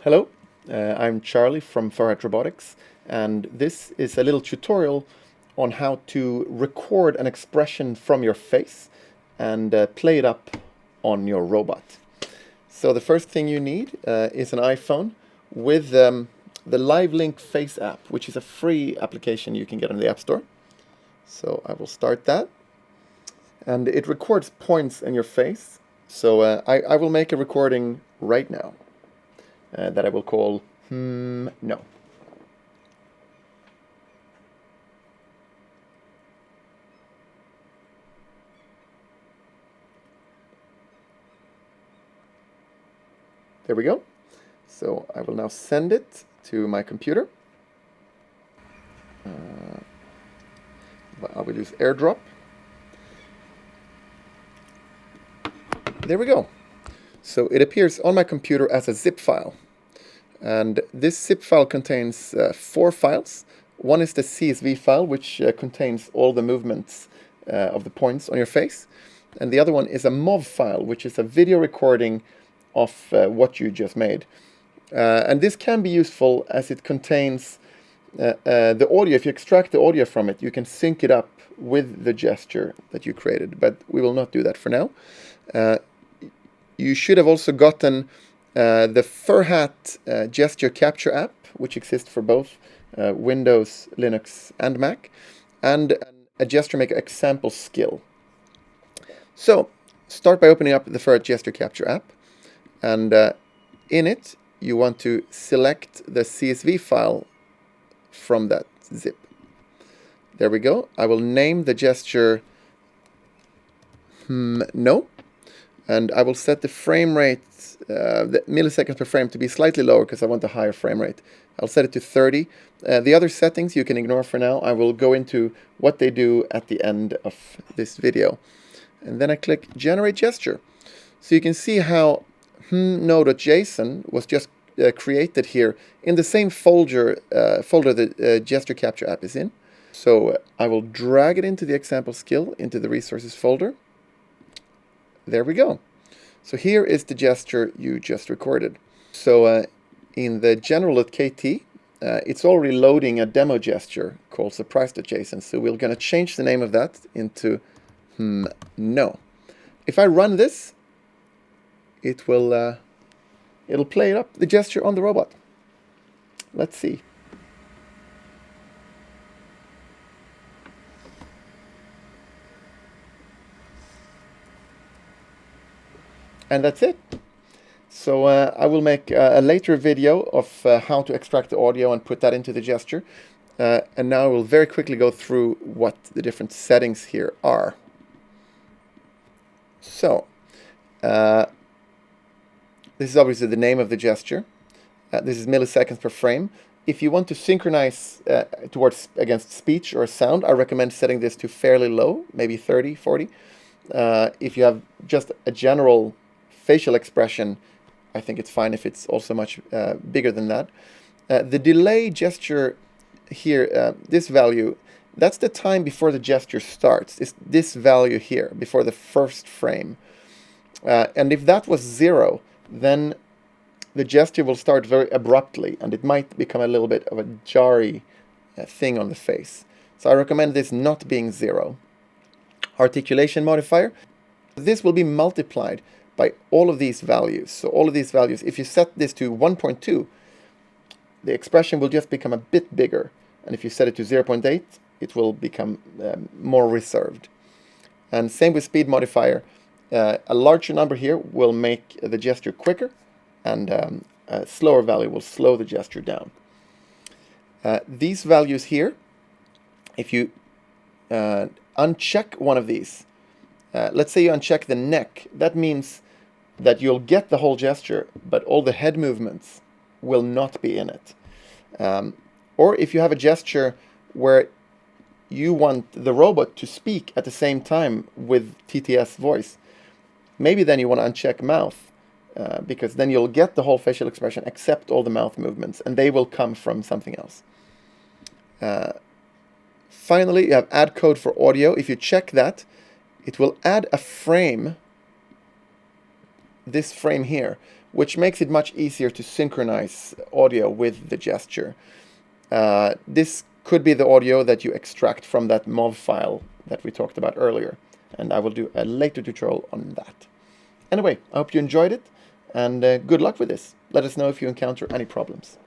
Hello, I'm Charlie from Furhat Robotics, and this is a little tutorial on how to record an expression from your face and play it up on your robot. So the first thing you need is an iPhone with the LiveLink Face app, which is a free application you can get on the App Store. So I will start that. And it records points in your face. So I will make a recording right now. That I will call no. There we go. So I will now send it to my computer. I will use AirDrop. There we go. So it appears on my computer as a zip file. And this zip file contains 4 files. One is the CSV file, which contains all the movements of the points on your face. And the other one is a MOV file, which is a video recording of what you just made. And this can be useful as it contains the audio. If you extract the audio from it, you can sync it up with the gesture that you created. But we will not do that for now. You should have also gotten the Furhat gesture capture app, which exists for both Windows, Linux, and Mac, and a gesture maker example skill. So start by opening up the Furhat gesture capture app, and in it you want to select the CSV file from that zip. There we go. I will name the gesture no. And I will set the frame rate, the milliseconds per frame, to be slightly lower because I want a higher frame rate. I'll set it to 30. The other settings you can ignore for now. I will go into what they do at the end of this video. And then I click Generate Gesture. So you can see how no.json was just created here in the same folder the Gesture Capture app is in. So I will drag it into the example skill, into the resources folder. There we go. So here is the gesture you just recorded. So in the general.kt, it's already loading a demo gesture called surprise.json. So we're going to change the name of that into no. If I run this, it'll play up the gesture on the robot. Let's see. And that's it. So I will make a later video of how to extract the audio and put that into the gesture. And now I will very quickly go through what the different settings here are. So this is obviously the name of the gesture. This is milliseconds per frame. If you want to synchronize against speech or sound, I recommend setting this to fairly low, maybe 30, 40. If you have just a general facial expression, I think it's fine if it's also much bigger than that. The delay gesture here, this value, that's the time before the gesture starts. It's this value here, before the first frame. And if that was 0, then the gesture will start very abruptly, and it might become a little bit of a jarry thing on the face. So I recommend this not being 0. Articulation Modifier, this will be multiplied by all of these values. So all of these values, if you set this to 1.2, the expression will just become a bit bigger. And if you set it to 0.8, it will become more reserved. And same with speed modifier. A larger number here will make the gesture quicker, and a slower value will slow the gesture down. These values here, if you uncheck one of these, let's say you uncheck the neck, that means that you'll get the whole gesture, but all the head movements will not be in it. Or if you have a gesture where you want the robot to speak at the same time with TTS voice, maybe then you want to uncheck mouth, because then you'll get the whole facial expression except all the mouth movements, and they will come from something else. Finally, you have add code for audio. If you check that, it will add a frame, this frame here, which makes it much easier to synchronize audio with the gesture. This could be the audio that you extract from that MOV file that we talked about earlier, and I will do a later tutorial on that. Anyway, I hope you enjoyed it, and good luck with this. Let us know if you encounter any problems.